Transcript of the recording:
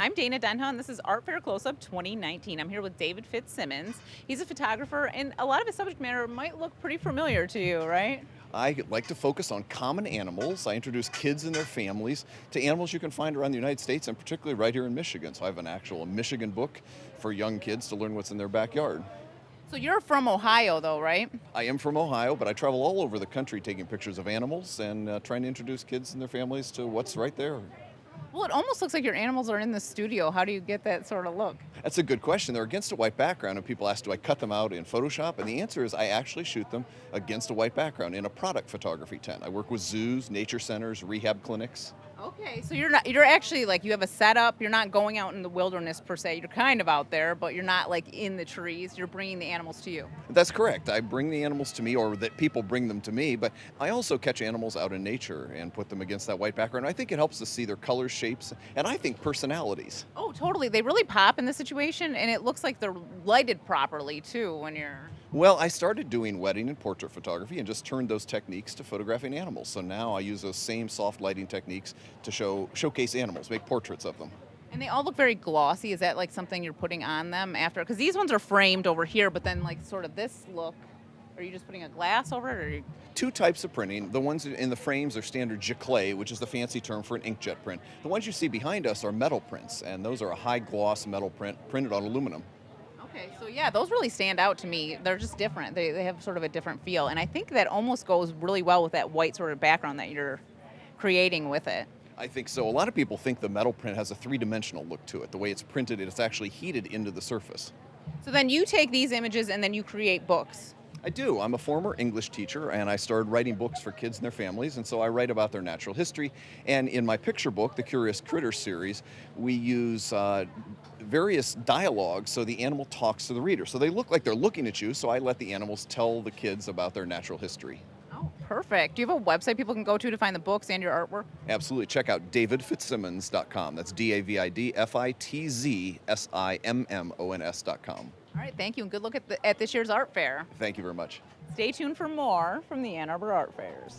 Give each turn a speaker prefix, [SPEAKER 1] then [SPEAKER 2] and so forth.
[SPEAKER 1] I'm Dana Denha, and this is Art Fair Close-Up 2019. I'm here with David FitzSimmons. He's a photographer, and a lot of his subject matter might look pretty familiar to you, right?
[SPEAKER 2] I like to focus on common animals. I introduce kids and their families to animals you can find around the United States and particularly right here in Michigan. So I have an actual Michigan book for young kids to learn what's in their backyard.
[SPEAKER 1] So you're from Ohio, though, right?
[SPEAKER 2] I am from Ohio, but I travel all over the country taking pictures of animals and trying to introduce kids and their families to what's right there.
[SPEAKER 1] Well, it almost looks like your animals are in the studio. How do you get that sort of look?
[SPEAKER 2] That's a good question. They're against a white background, and people ask, do I cut them out in Photoshop? And the answer is I actually shoot them against a white background in a product photography tent. I work with zoos, nature centers, rehab clinics.
[SPEAKER 1] Okay, so you're actually like you have a setup. You're not going out in the wilderness per se. You're kind of out there, but you're not like in the trees. You're bringing the animals to you.
[SPEAKER 2] That's correct. I bring the animals to me, or that people bring them to me, but I also catch animals out in nature and put them against that white background. I think it helps to see their colors, shapes, and I think personalities.
[SPEAKER 1] Oh, totally. They really pop in this situation, and it looks like they're lighted properly too when you're.
[SPEAKER 2] Well, I started doing wedding and portrait photography and just turned those techniques to photographing animals. So now I use those same soft lighting techniques to showcase animals, make portraits of them.
[SPEAKER 1] And they all look very glossy. Is that like something you're putting on them after? Because these ones are framed over here, but then like sort of this look. Are you just putting a glass over it, or?
[SPEAKER 2] Two types of printing. The ones in the frames are standard giclée, which is the fancy term for an inkjet print. The ones you see behind us are metal prints, and those are a high gloss metal print printed on aluminum.
[SPEAKER 1] Okay, so yeah, those really stand out to me. They're just different. They have sort of a different feel, and I think that almost goes really well with that white sort of background that you're creating with it.
[SPEAKER 2] I think so. A lot of people think the metal print has a three-dimensional look to it. The way it's printed, it's actually heated into the surface.
[SPEAKER 1] So then you take these images and then you create books.
[SPEAKER 2] I do. I'm a former English teacher, and I started writing books for kids and their families, and so I write about their natural history. And in my picture book, the Curious Critters series, we use various dialogues so the animal talks to the reader. So they look like they're looking at you, so I let the animals tell the kids about their natural histoy.
[SPEAKER 1] Oh, perfect. Do you have a website people can go to find the books and your artwork?
[SPEAKER 2] Absolutely. Check out davidfitzsimmons.com. That's DAVIDFITZSIMMONS.com.
[SPEAKER 1] All right, thank you, and good luck at this year's art fair.
[SPEAKER 2] Thank you very much.
[SPEAKER 1] Stay tuned for more from the Ann Arbor Art Fairs.